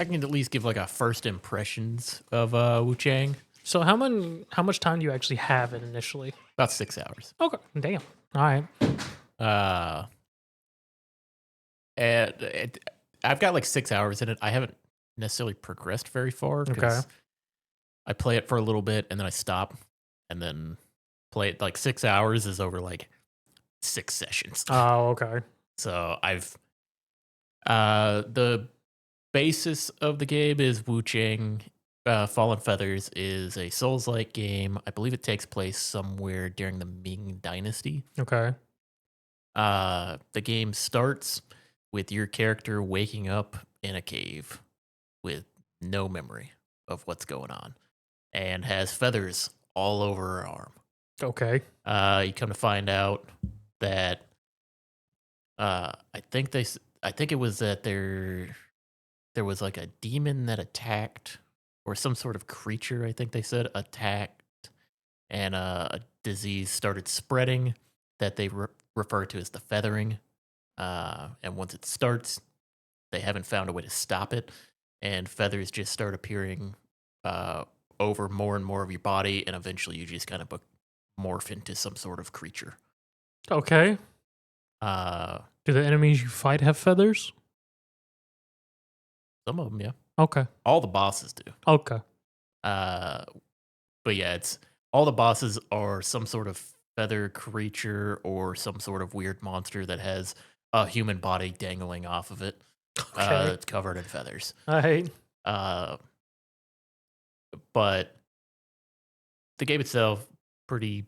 I can at least give like a first impressions of Wuchang. So how much time do you actually have it initially? About 6 hours. Okay, damn. All right. Uh, and I've got like 6 hours in it. I haven't necessarily progressed very far Okay. because I play it for a little bit and then I stop and then play it. Like 6 hours is over like 6 sessions. Oh, okay. So the basis of the game is Wuchang. Fallen Feathers is a Souls-like game. I believe it takes place somewhere during the Ming Dynasty. Okay. The game starts with your character waking up in a cave with no memory of what's going on and has feathers all over her arm. Okay. You come to find out that I think it was that there was like a demon that attacked or some sort of creature, I think they said, attacked and a disease started spreading that they refer to as the feathering. And once it starts, they haven't found a way to stop it, and feathers just start appearing over more and more of your body, and eventually you just kind of morph into some sort of creature. Okay. Uh, Do the enemies you fight have feathers? some of them, yeah. Okay. All the bosses do. Okay. Uh, but yeah, it's all the bosses are some sort of feather creature or some sort of weird monster that has a human body dangling off of it. Okay. It's covered in feathers. All right. Uh, but the game itself, pretty.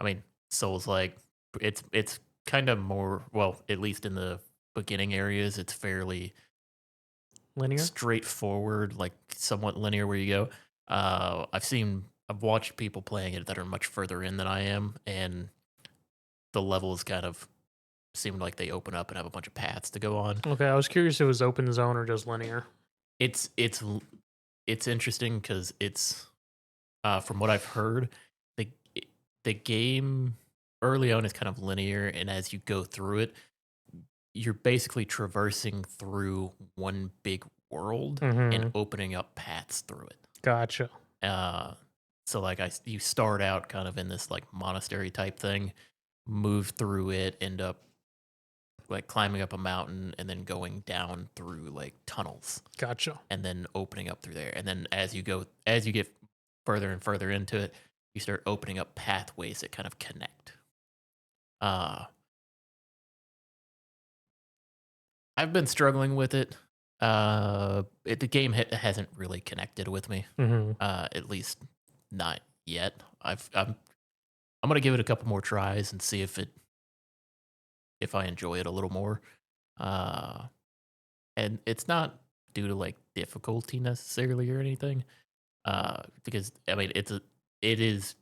I mean, Souls like it's kind of more well, at least in the beginning areas, it's fairly Linear. straightforward, like somewhat linear where you go. I've watched people playing it that are much further in than I am, and the levels kind of seem like they open up and have a bunch of paths to go on. Okay. I was curious if it was open zone or just linear. It's interesting because it's from what I've heard, the the game early on is kind of linear, and as you go through it, you're basically traversing through one big world and Mm-hmm. opening up paths through it. Gotcha. Uh, so like you start out kind of in this like monastery type thing, move through it, end up like climbing up a mountain and then going down through like tunnels Gotcha. and then opening up through there. And then as you get further and further into it, you start opening up pathways that kind of connect. I've been struggling with it. The game hasn't really connected with me. Mm-hmm. At least not yet. I'm gonna give it a couple more tries and see if I enjoy it a little more. Uh, and it's not due to like difficulty necessarily or anything. Because I mean it is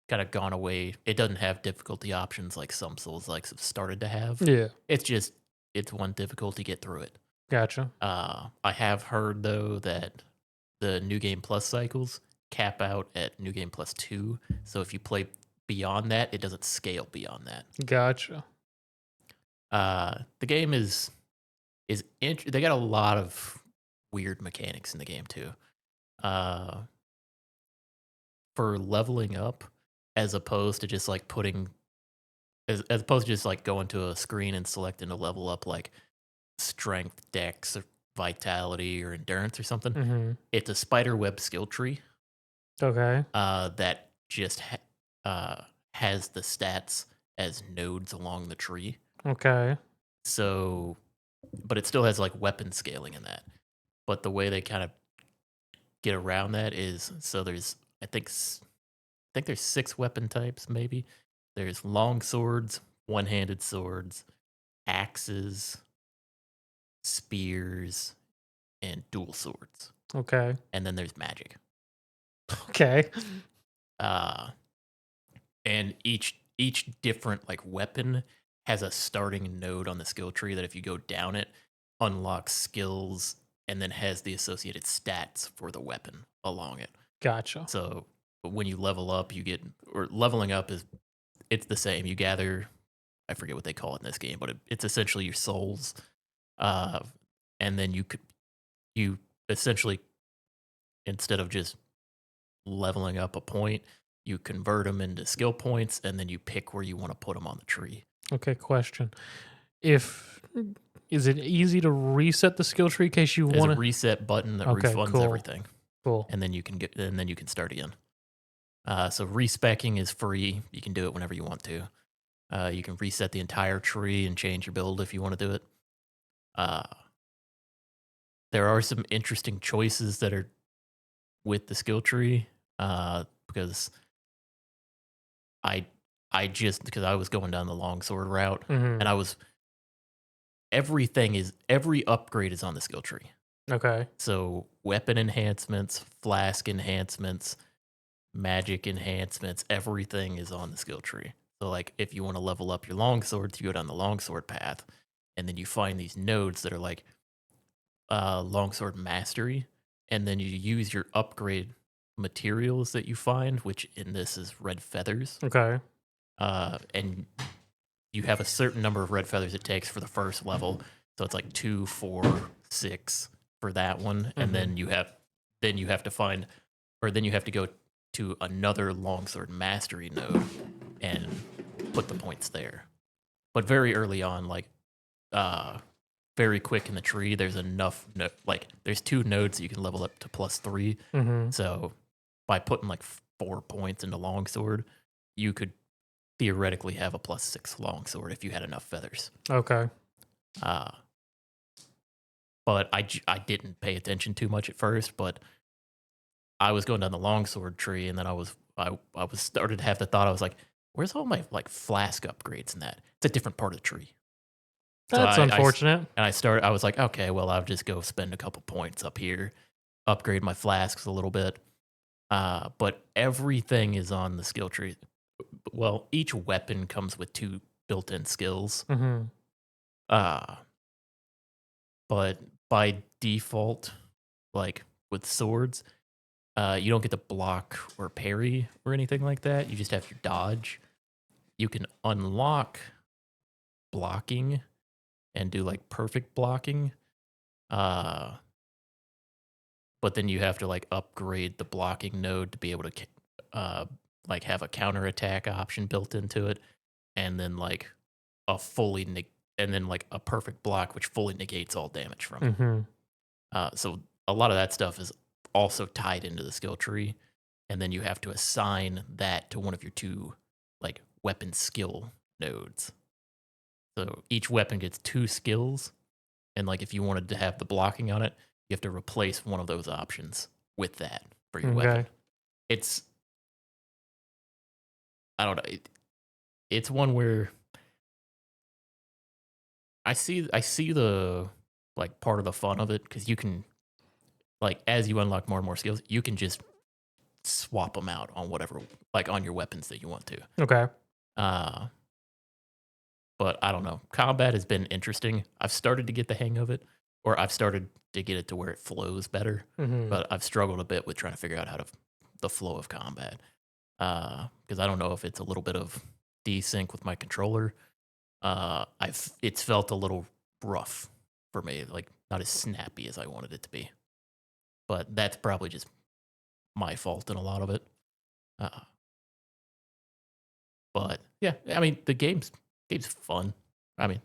kind of gone away. It doesn't have difficulty options like some Souls likes have started to have. Yeah. It's one difficulty, get through it. Gotcha. I have heard though that the New Game Plus cycles cap out at New Game Plus 2. So if you play beyond that, it doesn't scale beyond that. Gotcha. The game they got a lot of weird mechanics in the game too. For leveling up, as opposed to just like as opposed to just like going to a screen and selecting to level up like strength, dex, or vitality, or endurance or something. Mm-hmm. It's a spider web skill tree Okay. that just has the stats as nodes along the tree. Okay. So, but it still has like weapon scaling in that. But the way they kind of get around that is so there's I think there's 6 weapon types maybe. There's long swords, one-handed swords, axes, spears, and dual swords. Okay. And then there's magic. Okay. Uh and each different like weapon has a starting node on the skill tree that if you go down it unlocks skills and then has the associated stats for the weapon along it. Gotcha. So when you level up, you get or leveling up it's the same. You gather, I forget what they call it in this game, but it's essentially your souls, and then you essentially, instead of just leveling up a point, you convert them into skill points, and then you pick where you want to put them on the tree. Okay, question. If is it easy to reset the skill tree in case you There's a want to? reset button that Okay, refunds cool, everything, cool. and then you can start again. So respecking is free. You can do it whenever you want to. You can reset the entire tree and change your build if you want to do it. Uh, there are some interesting choices that are with the skill tree because I because I was going down the longsword route Hmm. and every upgrade is on the skill tree. Okay. So weapon enhancements, flask enhancements, magic enhancements, everything is on the skill tree. So like if you want to level up your longswords, you go down the longsword path, and then you find these nodes that are like longsword mastery, and then you use your upgrade materials that you find, which in this is red feathers. Okay. And you have a certain number of red feathers it takes for the first level. So it's like 2, 4, 6 for that one, and Hmm. then you have to find, or then you have to go to another longsword mastery node and put the points there. But very early on, like uh, very quick in the tree, there's enough. Like there's 2 nodes that you can level up to +3. Hmm. So by putting like 4 points into longsword, you could theoretically have a +6 longsword if you had enough feathers. Okay. Uh, but I didn't pay attention too much at first, but I was going down the longsword tree, and then I was started to have the thought. I was like, "Where's all my like flask upgrades in that?" It's a different part of the tree. So That's unfortunate. I was like, "Okay, well, I'll just go spend a couple points up here, upgrade my flasks a little bit." But everything is on the skill tree. Well, each weapon comes with 2 built-in skills. Hmm. Uh, but by default, like with swords, you don't get to block or parry or anything like that. You just have your dodge. You can unlock blocking and do like perfect blocking. Uh, but then you have to like upgrade the blocking node to be able to uh, like have a counter attack option built into it, and then like a fully and then like a perfect block which fully negates all damage from it. Hmm. So a lot of that stuff is also tied into the skill tree, and then you have to assign that to one of your 2 like weapon skill nodes. So each weapon gets 2 skills, and like if you wanted to have the blocking on it, you have to replace one of those options with that for your weapon. Okay. It's I don't know. It's one where I see the like part of the fun of it because you can like as you unlock more and more skills, you can just swap them out on whatever, like on your weapons that you want to. Okay. Uh, but I don't know. Combat has been interesting. I've started to get the hang of it, or I've started to get it to where it flows better. Hmm. But I've struggled a bit with trying to figure out the flow of combat because I don't know if it's a little bit of desync with my controller. It's felt a little rough for me, like not as snappy as I wanted it to be. But that's probably just my fault in a lot of it. Uh, but yeah, I mean game's fun. I mean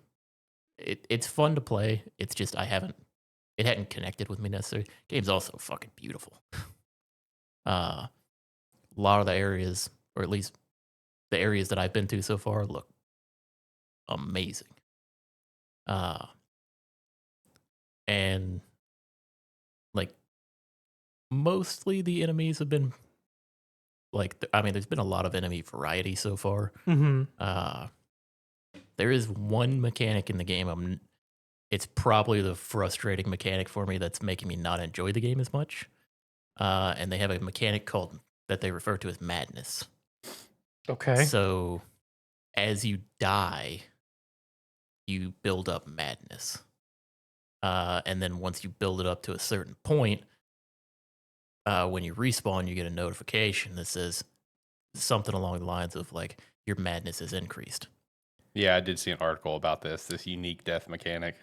it's fun to play. It's just it hadn't connected with me necessarily. Game's also fucking beautiful. A lot of the areas, or at least the areas that I've been to so far, look amazing. Uh, and like mostly the enemies have been like, I mean, there's been a lot of enemy variety so far. Hmm. Uh, there is one mechanic in the game. It's probably the frustrating mechanic for me that's making me not enjoy the game as much. And they have a mechanic called that they refer to as madness. Okay. So as you die, you build up madness. And then once you build it up to a certain point, when you respawn, you get a notification that says something along the lines of like your madness is increased. Yeah, I did see an article about this unique death mechanic.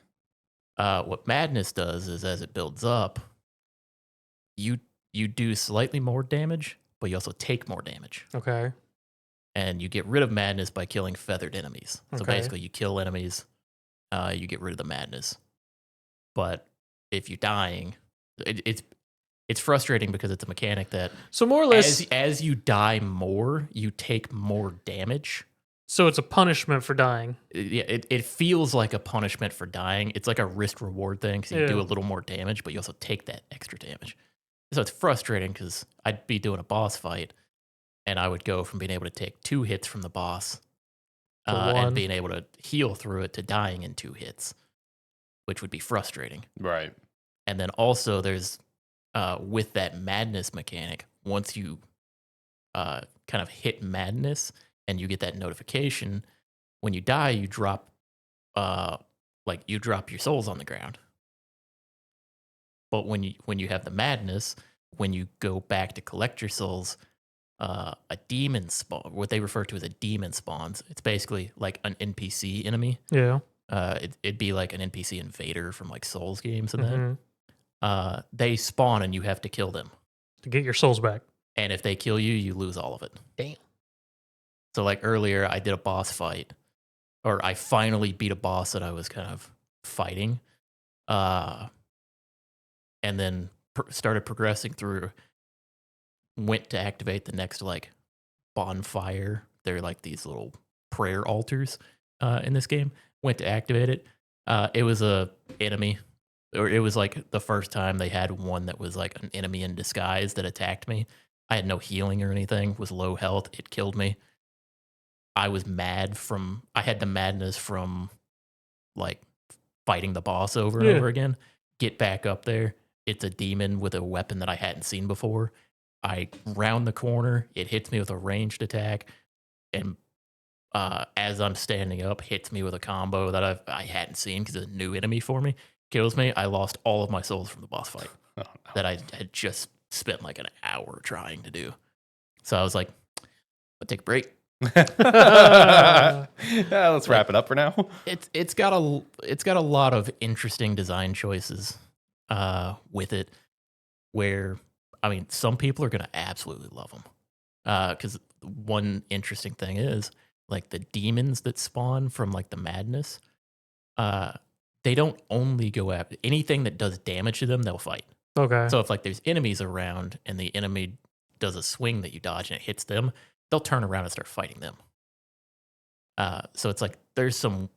What madness does is as it builds up, you do slightly more damage, but you also take more damage. Okay. And you get rid of madness by killing feathered enemies. So Okay. basically, you kill enemies, you get rid of the madness. But if you're dying, it's frustrating because it's a mechanic that So more or less, as you die more, you take more damage. so it's a punishment for dying. It feels like a punishment for dying. It's like a risk reward thing because you do a little more damage, but you also take that extra damage. So it's frustrating because I'd be doing a boss fight, and I would go from being able to take 2 hits from the boss To and one. being able to heal through it to dying in 2 hits, which would be frustrating. Right. And then also there's with that madness mechanic, once you kind of hit madness and you get that notification, when you die, you drop you drop your souls on the ground. But when you have the madness, when you go back to collect your souls, a demon spawn, what they refer to as a demon spawns. It's basically like an NPC enemy. Yeah. It'd be like an NPC invader from like Souls games and Mhm. that. They spawn and you have to kill them. To get your souls back. And if they kill you, you lose all of it. Damn. So like earlier, I did a boss fight, or I finally beat a boss that I was kind of fighting, and then started progressing through. Went to activate the next like bonfire. They're like these little prayer altars in this game. Went to activate it. It was a enemy, or it was like the first time they had one that was like an enemy in disguise that attacked me. I had no healing or anything. Was low health. It killed me. I was mad from. I had the madness from like fighting the boss over and Yeah. over again. Get back up there. It's a demon with a weapon that I hadn't seen before. I round the corner. It hits me with a ranged attack, and as I'm standing up, hits me with a combo that I hadn't seen because it's a new enemy for me. Kills me. I lost all of my souls from the boss fight Oh, that I had just spent like an hour trying to do. So I was like, I'll take a break. no. Yeah, let's wrap it up for now. It's got a lot of interesting design choices with it, where I mean, some people are gonna absolutely love them. Because one interesting thing is like the demons that spawn from like the madness. They don't only go after anything that does damage to them. They'll fight. Okay. So if like there's enemies around and the enemy does a swing that you dodge and it hits them, they'll turn around and start fighting them. So it's like there's some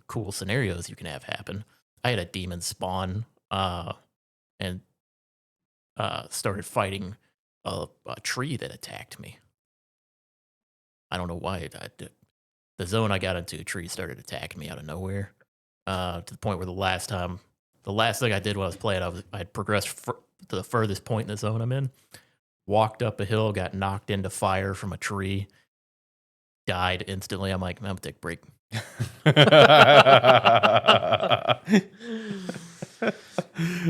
cool scenarios you can have happen. I had a demon spawn and started fighting a tree that attacked me. I don't know why. The zone I got into, a tree started attacking me out of nowhere. To the point where the last thing I did when I was playing, I had progressed to the furthest point in the zone I'm in. Walked up a hill, got knocked into fire from a tree, died instantly. I'm like, I'm gonna take a break.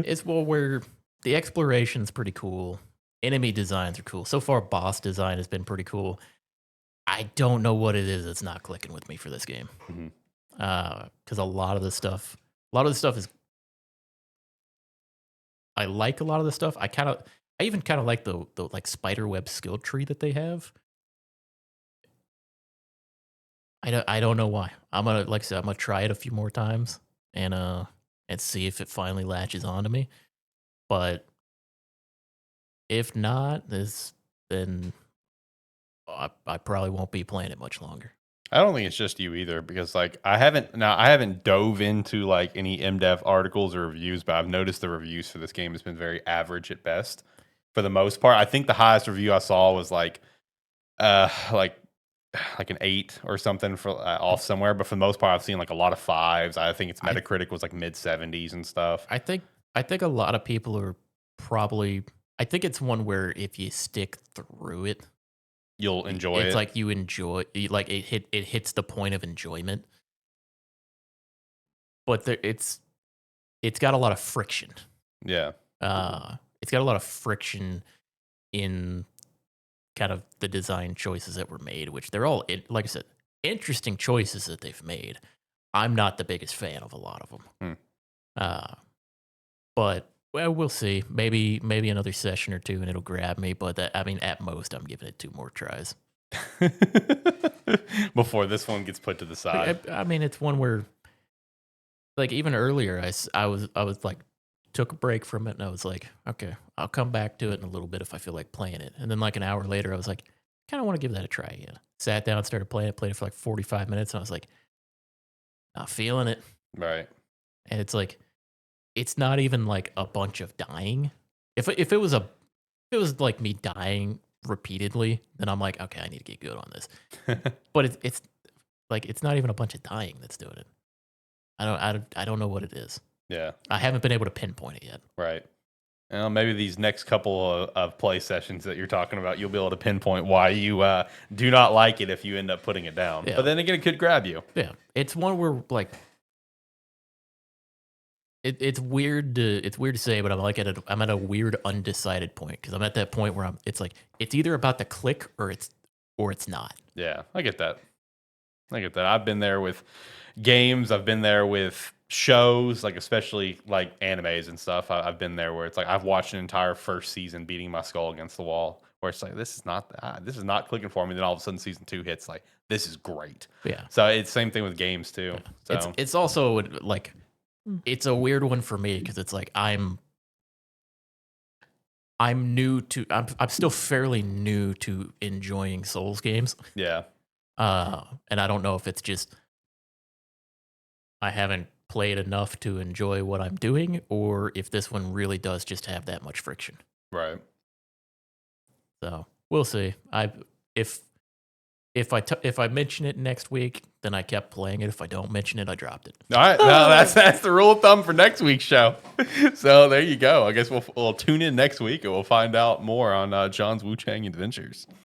It's where the exploration's pretty cool. Enemy designs are cool. So far, boss design has been pretty cool. I don't know what it is that's not clicking with me for this game. Mhm. Because a lot of the stuff is. I like a lot of the stuff. I even kind of like the like spider web skill tree that they have. I don't know why. I'm gonna, like I said, I'm gonna try it a few more times and see if it finally latches onto me. But if not, then I probably won't be playing it much longer. I don't think it's just you either, because like I haven't dove into like any in-depth articles or reviews, but I've noticed the reviews for this game has been very average at best for the most part. I think the highest review I saw was like an 8 or something for off somewhere, but for the most part I've seen like a lot of 5s. I think its Metacritic was like mid 70s and stuff. I think a lot of people are probably. I think it's one where if you stick through it, You'll enjoy it. It's like you enjoy, like it hits the point of enjoyment, but it's got a lot of friction. Yeah. It's got a lot of friction in kind of the design choices that were made, which they're all, like I said, interesting choices that they've made. I'm not the biggest fan of a lot of them. But Well, we'll see. Maybe another session or two, and it'll grab me. But I mean, at most, I'm giving it 2 more tries. Before this one gets put to the side. I mean, it's one where, like, even earlier, I was like, took a break from it, and I was like, okay, I'll come back to it in a little bit if I feel like playing it. And then like an hour later, I was like, kind of want to give that a try again. Sat down, started playing it, played it for like 45 minutes, and I was like, not feeling it. Right. And it's like, it's not even like a bunch of dying. If it was like me dying repeatedly, then I'm like, okay, I need to get good on this. But it's like, it's not even a bunch of dying that's doing it. I don't know what it is. Yeah. I haven't been able to pinpoint it yet. Right. Well, maybe these next couple of play sessions that you're talking about, you'll be able to pinpoint why you do not like it if you end up putting it down. Yeah. But then again, it could grab you. Yeah, it's one where like it's weird to say, but I'm at a weird undecided point because I'm at that point where it's like it's either about to click or it's not. Yeah, I get that. I've been there with games. I've been there with shows, like especially like animes and stuff. I've been there where it's like I've watched an entire first season beating my skull against the wall, where it's like this is not clicking for me. Then all of a sudden, season 2 hits. Like this is great. Yeah. So it's same thing with games too. Yeah. So It's also like it's a weird one for me because it's like I'm new to I'm still fairly new to enjoying Souls games. yeah, And I don't know if it's just I haven't played enough to enjoy what I'm doing, or if this one really does just have that much friction. right. So we'll see. If I mention it next week, then I kept playing it. If I don't mention it, I dropped it. All right, well, that's the rule of thumb for next week's show. So there you go. I guess we'll tune in next week and we'll find out more on John's Wuchang adventures.